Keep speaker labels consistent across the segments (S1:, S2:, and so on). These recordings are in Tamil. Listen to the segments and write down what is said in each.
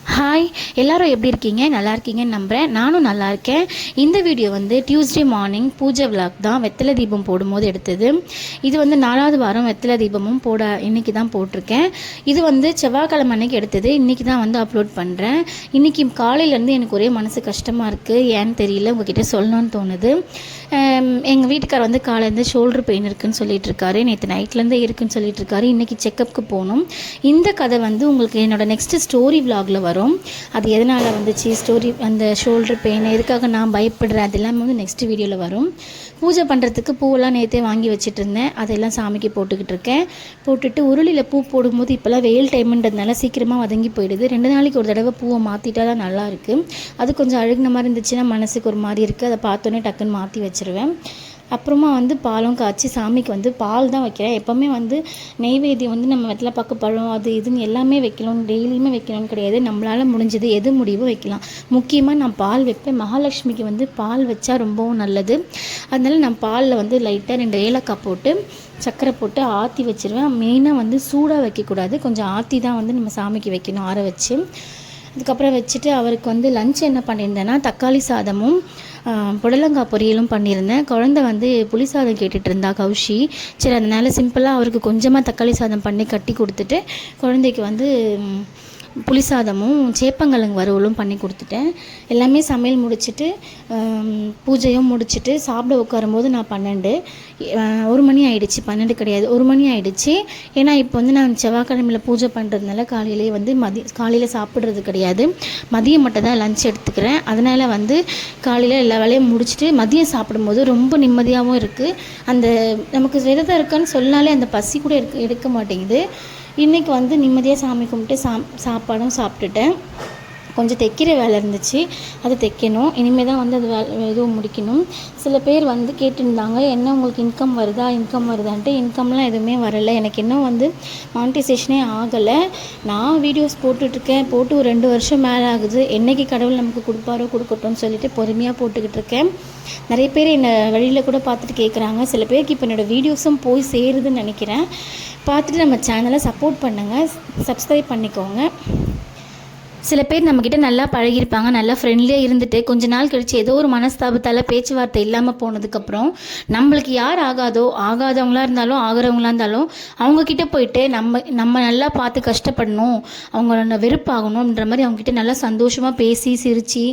S1: ஹாய், எல்லாரும் எப்படி இருக்கீங்க? நல்லா இருக்கீங்கன்னு நம்புகிறேன். நானும் நல்லா இருக்கேன். இந்த வீடியோ வந்து டியூஸ்டே மார்னிங் பூஜை விளாக் தான் வெத்தலை தீபம் போடும்போது எடுத்தது. இது வந்து 4வது வாரம் வெத்தலை தீபமும் இன்றைக்கி தான் போட்டிருக்கேன். இது வந்து செவ்வாய்க்கிழமை அன்னைக்கு எடுத்தது. இன்றைக்கி தான் வந்து அப்லோட் பண்ணுறேன். இன்றைக்கி காலையிலேருந்து எனக்கு ஒரே மனசு கஷ்டமாக இருக்குது. ஏன்னு தெரியல, உங்ககிட்ட சொல்லணும்னு தோணுது. எங்கள் வீட்டுக்கார் வந்து காலையிலேருந்து ஷோல்டர் பெயின் இருக்குதுன்னு சொல்லிகிட்ருக்காரு. நேற்று நைட்லேருந்தே இருக்குதுன்னு சொல்லிகிட்ருக்காரு. இன்றைக்கி செக்கப்புக்கு போகணும். இந்த கதை வந்து உங்களுக்கு என்னோடய நெக்ஸ்ட்டு ஸ்டோரி விலாகில் வரும். அது எதனால் வந்துச்சு, ஸ்டோரி, அந்த ஷோல்டர் பெயின் எதுக்காக நான் பயப்படுறேன், அது எல்லாமே வந்து நெக்ஸ்ட் வீடியோவில் வரும். பூஜை பண்ணுறதுக்கு பூவெல்லாம் நேற்றே வாங்கி வச்சுட்டு இருந்தேன். அதெல்லாம் சாமிக்கு போட்டுக்கிட்டு இருக்கேன். போட்டுட்டு உருளியில் பூ போடும்போது இப்போல்லாம் வெயில் டைமுன்றதுனால சீக்கிரமாக வதங்கி போயிடுது. 2 நாளைக்கு ஒரு தடவை பூவை மாற்றிட்டா தான் நல்லாயிருக்கு. அது கொஞ்சம் அழுகின மாதிரி இருந்துச்சுன்னா மனசுக்கு ஒரு மாதிரி இருக்குது. அதை பார்த்தோன்னே டக்குன்னு மாற்றி வச்சுருவேன். அப்புறமா வந்து பாலும் காய்ச்சி சாமிக்கு வந்து பால் தான் வைக்கிறேன். எப்போவுமே வந்து நெய்வேத்தியம் வந்து நம்ம வெத்தலை பாக்கு பழம் அது இதுன்னு எல்லாமே வைக்கணும், டெய்லியுமே வைக்கணும்னு கிடையாது. நம்மளால் முடிஞ்சது எது முடிவோ வைக்கலாம். முக்கியமாக நான் பால் வைப்பேன். மகாலட்சுமிக்கு வந்து பால் வச்சா ரொம்பவும் நல்லது. அதனால நான் பாலில் வந்து லைட்டாக 2 ஏலக்காய் போட்டு சர்க்கரை போட்டு ஆற்றி வச்சுருவேன். மெயினாக வந்து சூடாக வைக்கக்கூடாது, கொஞ்சம் ஆற்றி தான் வந்து நம்ம சாமிக்கு வைக்கணும், ஆற வச்சு. அதுக்கப்புறம் வச்சுட்டு அவருக்கு வந்து லஞ்ச் என்ன பண்ணியிருந்தேன்னா தக்காளி சாதமும் புடலங்காய் பொரியலும் பண்ணியிருந்தேன். குழந்தை வந்து புளி சாதம் கேட்டுட்டு இருந்தா கௌஷி. சரி, அதனால் சிம்பிளாக அவருக்கு கொஞ்சமாக தக்காளி சாதம் பண்ணி கட்டி கொடுத்துட்டு குழந்தைக்கு வந்து புளி சாதமும் சேப்பங்கிழங்கு வறுவலும் பண்ணி கொடுத்துட்டேன். எல்லாமே சமையல் முடிச்சுட்டு பூஜையும் முடிச்சுட்டு சாப்பிட உட்காரும்போது நான் 1 மணி ஆகிடுச்சு. 12 கிடையாது, 1 மணி ஆகிடுச்சு. ஏன்னா இப்போ வந்து நான் செவ்வாய்க்கிழமையில் பூஜை பண்ணுறதுனால காலையிலே வந்து காலையில் சாப்பிட்றது கிடையாது. மதியம் மட்டும் தான் லஞ்ச் எடுத்துக்கிறேன். அதனால் வந்து காலையில் எல்லா வேலையும் முடிச்சுட்டு மதியம் சாப்பிடும்போது ரொம்ப நிம்மதியாகவும் இருக்குது. அந்த நமக்கு விரதம் இருக்கான்னு சொன்னாலே அந்த பசி கூட எடுக்க மாட்டேங்குது. இன்றைக்கி வந்து நிம்மதியாக சாமி கும்பிட்டு சாப்பாடும் சாப்பிட்டுட்டேன். கொஞ்சம் தைக்கிற வேலை இருந்துச்சு, அது தைக்கணும். இனிமேல் தான் வந்து அது எதுவும் முடிக்கணும். சில பேர் வந்து கேட்டுருந்தாங்க, என்ன உங்களுக்கு இன்கம் வருதான்ட்டு. இன்கம்லாம் எதுவுமே வரலை. எனக்கு இன்னும் வந்து மானிட்டைசேஷனே ஆகலை. நான் வீடியோஸ் போட்டுட்ருக்கேன், போட்டு ஒரு 2 வருஷம் மேலே ஆகுது. என்றைக்கு கடவுள் நமக்கு கொடுப்பாரோ கொடுக்கட்டும்னு சொல்லிட்டு பொறுமையாக போட்டுக்கிட்டு இருக்கேன். நிறைய பேர் என்னை வழியில் கூட பார்த்துட்டு கேட்குறாங்க. சில பேருக்கு இப்போ என்னோடய வீடியோஸும் போய் சேருதுன்னு நினைக்கிறேன். பார்த்துட்டு நம்ம சேனலை சப்போர்ட் பண்ணுங்கள், சப்ஸ்கிரைப் பண்ணிக்கோங்க. சில பேர் நம்மக்கிட்ட நல்லா பழகியிருப்பாங்க, நல்லா ஃப்ரெண்ட்லியாக இருந்துட்டு கொஞ்ச நாள் கழித்து ஏதோ ஒரு மனஸ்தாபத்தால் பேச்சுவார்த்தை இல்லாமல் போனதுக்கப்புறம் நம்மளுக்கு யார் ஆகாதவங்களாக இருந்தாலும் ஆகிறவங்களா இருந்தாலும் அவங்கக்கிட்ட போயிட்டு நம்ம நல்லா பார்த்து கஷ்டப்படணும், அவங்க வெறுப்பாகணுன்ற மாதிரி அவங்கக்கிட்ட நல்லா சந்தோஷமாக பேசி சிரித்து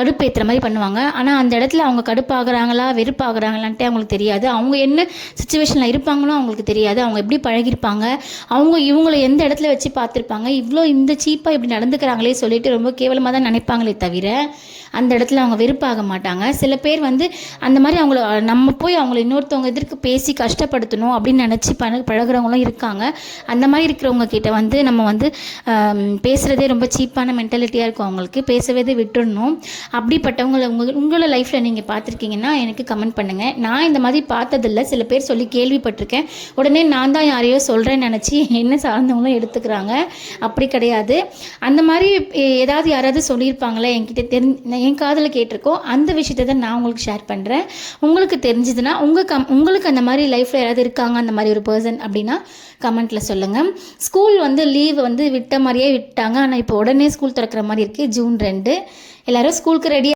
S1: கடுப்பேற்றுற மாதிரி பண்ணுவாங்க. ஆனால் அந்த இடத்துல அவங்க கடுப்பாகிறாங்களா வெறுப்பாகிறாங்களான்ட்டு அவங்களுக்கு தெரியாது. அவங்க என்ன சுச்சுவேஷனில் இருப்பாங்களோ அவங்களுக்கு தெரியாது. அவங்க எப்படி பழகியிருப்பாங்க, இவங்களை எந்த இடத்துல வச்சு பார்த்துருப்பாங்க, இவ்வளோ இந்த சீப்பாக இப்படி நடந்துக்கிறாங்களே சொல்லிட்டு ரொம்ப கேவலமாக தான் நினைப்பாங்களே தவிர அந்த இடத்துல அவங்க வெறுப்பாக மாட்டாங்க. சில பேர் வந்து அந்த மாதிரி நம்ம போய் அவங்கள இன்னொருத்தவங்க எதிர்க்கு பேசி கஷ்டப்படுத்தணும் அப்படின்னு நினச்சி பழகிறவங்களும் இருக்காங்க. அந்த மாதிரி இருக்கிறவங்க கிட்ட வந்து நம்ம வந்து பேசுகிறதே ரொம்ப சீப்பான மென்டாலிட்டியாக இருக்கும். அவங்களுக்கு பேசவே விட்டுடணும். அப்படிப்பட்டவங்களை உங்களோட லைஃப்பில் நீங்கள் பார்த்துருக்கீங்கன்னா எனக்கு கமெண்ட் பண்ணுங்கள். நான் இந்த மாதிரி பார்த்ததில்லை, சில பேர் சொல்லி கேள்விப்பட்டிருக்கேன். உடனே நான் தான் யாரையோ சொல்கிறேன்னு நினச்சி என்ன சார்ந்தவங்களும் எடுத்துக்கிறாங்க. அப்படி கிடையாது. அந்த மாதிரி ஏதாவது யாராவது சொல்லியிருப்பாங்களே என்கிட்ட என் காதில் கேட்டிருக்கோம். அந்த விஷயத்தை தான் நான் உங்களுக்கு ஷேர் பண்ணுறேன். உங்களுக்கு தெரிஞ்சதுன்னா உங்களுக்கு அந்த மாதிரி லைஃப்பில் யாராவது இருக்காங்க அந்த மாதிரி ஒரு பர்சன் அப்படின்னா கமெண்ட்டில் சொல்லுங்கள். ஸ்கூல் வந்து லீவ் வந்து விட்ட மாதிரியே விட்டாங்க. ஆனால் இப்போ உடனே ஸ்கூல் திறக்கிற மாதிரி இருக்குது. ஜூன் 2. எல்லோரும் ஸ்கூலுக்கு ரெடி